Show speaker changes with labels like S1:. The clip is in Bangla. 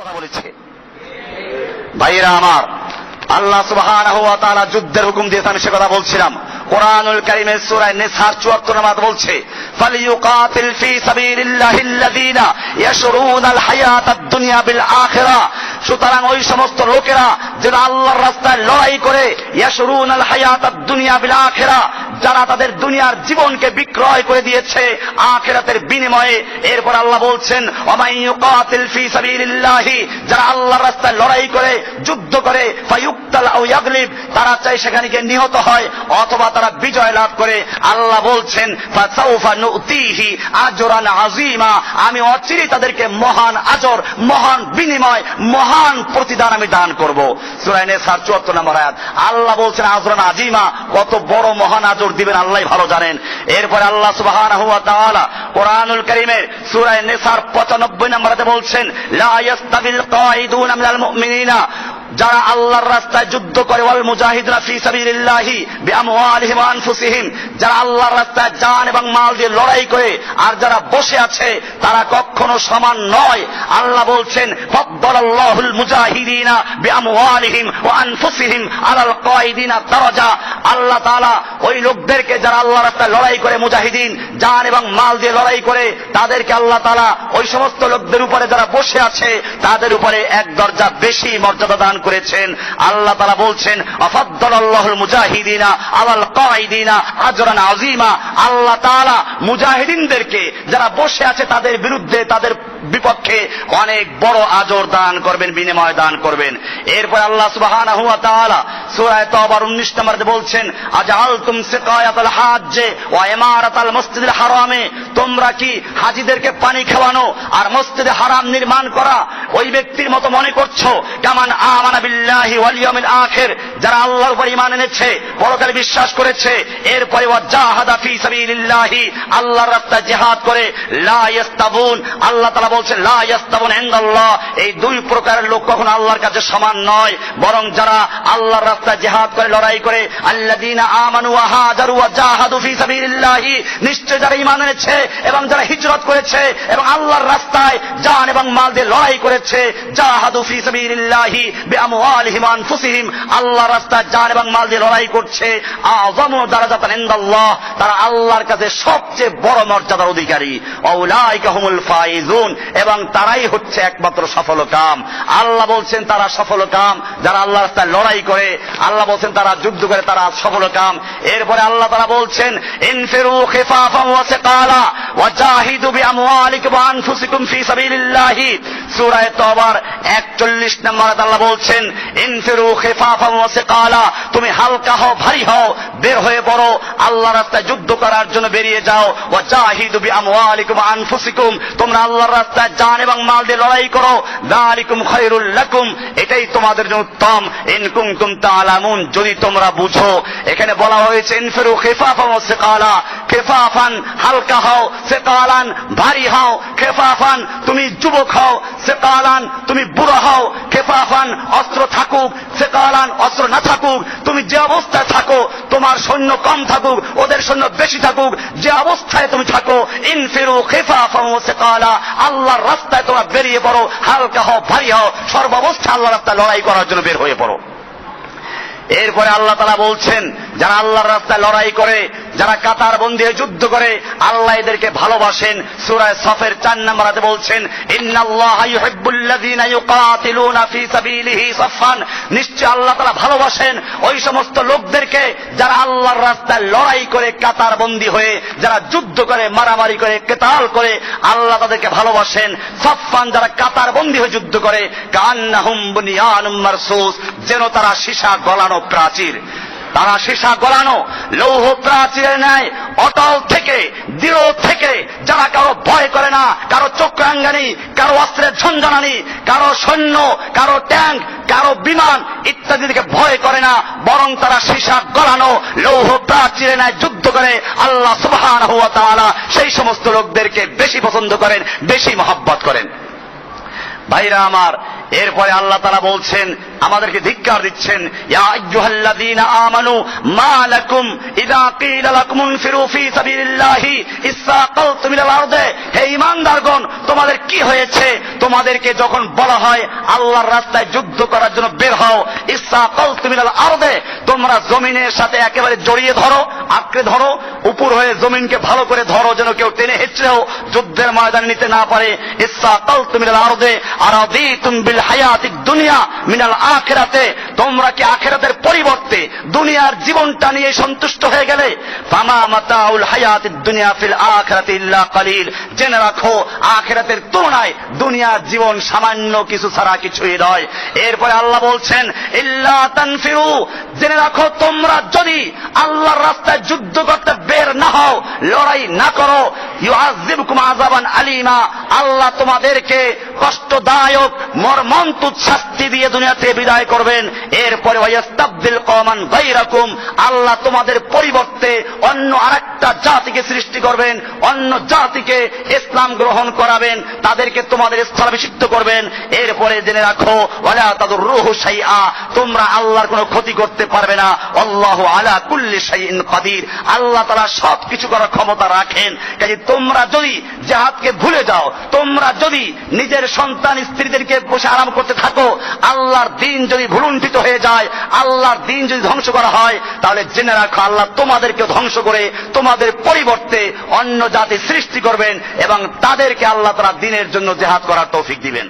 S1: কথা বলেছে। ভাইরা আমার, আল্লাহ সুবহানাহু ওয়া তাআলা যুদ্ধের হুকুম দিয়েছে, আমি সে কথা বলছিলাম। কোরআনুল কারীমের সূরা নিসার 74 নম্বর আয়াত বলছে, ফালিয়ুকাতিল ফি সাবিলিল্লাহিল্লাযীনা ইয়াশরুনাল হায়াতাদ দুনিয়া বিল আখিরাহ। সুতরাং ওই সমস্ত লোকেরা যারা আল্লাহর রাস্তায় লড়াই করে, ইয়াশরুনাল হায়াতাদ দুনিয়া বিল আখিরাহ, যারা তাদের দুনিয়ার জীবনকে বিক্রয় করে দিয়েছে আখিরাতের বিনিময়ে। এরপর আল্লাহ বলছেন, ওয়ামান ইউকাতিল ফি সাবিলিল্লাহি, যারা আল্লাহর রাস্তায় লড়াই করে, যুদ্ধ করে, ফায়ুক্তাল আও ইয়াগলিব, তারা চাই সেখানে গিয়ে নিহত হয় অথবা তারা বিজয় লাভ করে। আল্লাহ বলছেন, ফাসাউফা নুতিহি আজরান আযীমা, আমি অচিরেই তাদেরকে মহান আজর, মহান বিনিময়, মহান প্রতিদান আমি দান করব। সূরা নিসা 74 নম্বর আয়াত। আল্লাহ বলছেন আজরান আযীমা, কত বড় মহান আজর দিবেন আল্লাহই ভালো জানেন। এরপরে আল্লাহ সুবহানাহু ওয়া তাআলা কোরআনুল কারীমের সূরা নিসার 95 নম্বর আয়াতে বলছেন, লা ইয়াস্তাবিল কাঈদুনা মিনাল মুমিনিনা, যারা আল্লাহর রাস্তায় যুদ্ধ করে, ওয়াল মুজাহিদুনা ফি সাবিলিল্লাহি বিআমওয়ালিহিম ওয়া আনফুসিহিম, যারা আল্লাহর রাস্তায় জান এবং মাল দিয়ে লড়াই করে আর যারা বসে আছে, তারা কখনো সমান নয়। আল্লাহ বলছেন, ফাদ্দালাল্লাহুল মুজাহিদিনা বিআমওয়ালিহিম ওয়া আনফুসিহিম আলাল কাঈদিনা দারাজা। আল্লাহ তাআলা ওই লোকদেরকে যারা আল্লাহর রাস্তায় লড়াই করে, মুজাহিদিন, জান এবং মাল দিয়ে লড়াই করে, তাদেরকে আল্লাহ তাআলা ওই সমস্ত লোকদের উপরে যারা বসে আছে তাদের উপরে এক দরজা বেশি মর্যাদা দান করেছেন। আল্লাহ তাআলা বলছেন, আফাদ্দালাল্লাহুল মুজাহিদিনা আলাল কাঈদিনা আজরান আযীমা। আল্লাহ তাআলা মুজাহিদিনদেরকে যারা বসে আছে তাদের বিরুদ্ধে, তাদের বিপক্ষে অনেক বড় আজর দান করবেন, বিনিময় দান করবেন। এরপর আল্লাহ সুবহানাহু ওয়া তাআলা সূরা তাওবার 19 নম্বরে বলছেন, আজআলতুম সিকায়াতাল হাজ্জে ওয়া ইমারাতাল মসজিদিল হারামে, তোমরা কি হাজীদেরকে পানি খাওয়ানো আর মসজিদে হারাম নির্মাণ করা ওই ব্যক্তির মতো মনে করছো? কামান আমানা বিল্লাহি ওয়াল ইয়াউমিল আখির, যারা আল্লাহর উপর ঈমান এনেছে, পরকালে বিশ্বাস করেছে, এরপরে ওয়া জাহাদা ফি সাবিলিল্লাহি, আল্লাহর রাস্তায় জিহাদ করে, লা ইয়াস্তাবুন, আল্লাহ তাআলা বলছেন, লা ইয়াস্তাবুন ইনদাল্লাহ, এই দুই প্রকারের লোক কখনো আল্লাহর কাছে সমান নয়। বরং যারা আল্লাহর রাস্তায় জিহাদ করে, লড়াই করে, আল্লাযীনা আমানু ওয়া হাজারু ওয়া জাহাদু ফি সাবিলিল্লাহি, নিশ্চয় যারা ঈমান এনেছে এবং যারা হিজরত করেছে এবং আল্লাহর রাস্তায় জান এবং মাল দিয়ে লড়াই করেছে, জাহাদু ফি সাবিলিল্লাহি বিআমওয়ালিহিম ওয়া আনফুসিহিম, আল্লাহর রাস্তায় জান এবং মাল দিয়ে লড়াই করছে, আযমু দারাজাতান ইনদাল্লাহ, তারা আল্লাহর কাছে সবচেয়ে বড় মর্যাদার অধিকারী। আউলাইকা হুমুল ফাইজুন, এবং তারাই হচ্ছে একমাত্র সফল কাম। আল্লাহ বলছেন তারা সফল কাম যারা আল্লাহর রাস্তায় লড়াই করে, আল্লাহ বলছেন তারা যুদ্ধ করে, তারা সফল কাম। এরপরে আল্লাহ তাআলা বলছেন, ইনফিরু খিফাফান ওয়া সিকালা ওয়া জাহিদু বিআমওয়ালিকুম ওয়া আনফুসিকুম ফি সাবিলিল্লাহি। সূরা তাওবার 41 নম্বর আয়াতে আল্লাহ বলছেন, ইনফিরু খিফাফান ওয়া সিকালা, তুমি হালকা হও, ভারী হও, বের হয়ে পড়ো, আল্লাহর রাস্তায় যুদ্ধ করার জন্য বেরিয়ে যাও। ওয়া জাহিদু বিআমওয়ালিকুম ওয়া আনফুসিকুম, তোমরা আল্লাহর রাস্তায় জান এবং মাল দিয়ে লড়াই করো। যালিকুম খায়রুল লাকুম, এটাই তোমাদের জন্য উত্তম। ইন কুনতুম তাআলামুন, যদি তোমরা বুঝো। এখানে বলা হয়েছে, ইনফিরু খিফাফান ওয়া সিকালা, খিফাফান হালকা হও, সিকালান ভারী হও। খিফাফান তুমি যুবক হও, সিকালান তুমি বুড়ো হও। খিফাফান অস্ত্র থাকুক, সিকালান অস্ত্র না থাকুক, তুমি যে অবস্থায় থাকো, তোমার সৈন্য কম থাকুক, ওদের সৈন্য বেশি থাকুক, যে অবস্থায় তুমি থাকো, ইনফিরু খিফাফান ওয়া সিকালা, আল্লাহর রাস্তায় তোমরা বেরিয়ে পড়ো, হালকা হও, ভারী হও, সর্বাবস্থায় আল্লাহর রাস্তায় লড়াই করার জন্য বের হয়ে পড়ো। এরপরে আল্লাহ তাআলা বলছেন, যারা আল্লাহর রাস্তায় লড়াই করে, যারা কাতার বন্দী হয়ে যুদ্ধ করে, আল্লাহ এদেরকে ভালোবাসেন। সূরা সফের 4 নম্বর আয়াতে বলছেন, ইন্নাল্লাহা ইউহিব্বুল্লাযীনা ইউকাতিলুনা ফি সাবিলিহি সাফফান, নিশ্চয় আল্লাহ তাআলা ভালোবাসেন ওই সমস্ত লোকদেরকে যারা আল্লাহর রাস্তায় লড়াই করে, কাতার বন্দী হয়ে যারা যুদ্ধ করে, মারামারি করে, কিতাল করে, আল্লাহ তাদেরকে ভালোবাসেন। সাফফান, যারা কাতার বন্দী হয়ে যুদ্ধ করে, কান্নাহুম বুনিয়ানুম মারসুস, যেন তারা সীসা গলানো প্রাচীর, তারা সীসা গলানো লৌহ প্রাচীরের ন্যায় অটল থেকে, দৃঢ় থেকে, যারা কারো ভয় করে না, কারো চক্রাঙ্গানি, কারো অস্ত্রের ঝঞ্ঝানানি, কারো সৈন্য, কারো ট্যাঙ্ক, কারো বিমান ইত্যাদি থেকে ভয় করে না, বরং তারা সীসা গলানো লৌহ প্রাচীরের ন্যায় যুদ্ধ করে। আল্লাহ সুবহানাহু ওয়া তাআলা সেই সমস্ত লোকদেরকে বেশি পছন্দ করেন, বেশি মহব্বত করেন। ভাইরা আমার, এরপরে আল্লাহ তাআলা বলছেন, আমাদেরকে ধিক্কার দিচ্ছেন, ইয়া আইয়ুহাল্লাযীনা আমানু মা লাকুম ইযা ক্বিলা লাকুম ইনফিরু ফী সাবিলিল্লাহি ইসসাকালতুম ইলাল আরদে। হে ঈমানদারগণ, তোমাদের কি হয়েছে? তোমাদেরকে যখন বলা হয় আল্লাহর রাস্তায় যুদ্ধ করার জন্য বের হও, ইসসাকালতুম ইলাল আরদে, তোমরা জমিনের সাথে একেবারে জড়িয়ে ধরো, আঁকড়ে ধরো, উপর হয়ে জমিনকে ভালো করে ধরো, যেন কেউ টেনে হেঁচড়েও যুদ্ধের ময়দানে নিতে না পারে। ইসসাকালতুম ইলাল আরদে আরাদিতুম বিল হায়াতিদ দুনিয়া মিনাল আখিরাতে, তোমরা কি আখিরাতের পরিবর্তে দুনিয়ার জীবনটা নিয়ে সন্তুষ্ট হয়ে গেলে? ফামা মাতাউল হায়াতিদ দুনিয়া ফিল আখিরাতি ইল্লা কালিল, জেনে রাখো আখিরাতের তুলনায় দুনিয়ার জীবন সামান্য কিছু ছাড়া কিছুই নয়। এরপরে আল্লাহ বলছেন, ইল্লা তানফিরু, জেনে রাখো তোমরা যদি আল্লাহর রাস্তায় যুদ্ধ করতে বের না হও, লড়াই না করো, ইউআযিবকুম আযাবান আলীমা, আল্লাহ তোমাদেরকে কষ্টদায়ক মর্মন্তুদ শাস্তি দিয়ে দুনিয়া থেকে বিদায় করবেন। এরপরে ওয়ায়াস্তাবদিল কওমান গায়রাকুম, আল্লাহ তোমাদের পরিবর্তে অন্য আরেকটা জাতিকে সৃষ্টি করবেন, অন্য জাতিকে ইসলাম গ্রহণ করাবেন, তাদেরকে তোমাদের স্থলাভিষিক্ত করবেন। এরপরে জেনে রাখো ওয়ালা তাদুররুহু শাইআ, তোমরা আল্লাহর কোনো ক্ষতি করতে পারবে না। আল্লাহু আলা কুল্লি শাইইন কাদির, আল্লাহ তাআলা সবকিছু করার ক্ষমতা রাখেন। কাজে তোমরা যদি জিহাদকে ভুলে যাও, তোমরা যদি নিজের সন্তান স্ত্রীদেরকে বসে আরাম করতে থাকো, আল্লাহর দ্বীন যদি ভুলুণ্ঠিত হয়ে যায়, আল্লাহর দ্বীন যদি ধ্বংস করা হয়, তাহলে জেনে রাখো আল্লাহ তোমাদেরকে ধ্বংস করে তোমাদের পরিবর্তে অন্য জাতি সৃষ্টি করবেন এবং তাদেরকে আল্লাহ তাআলা দ্বীনের জন্য জিহাদ করার তৌফিক দিবেন।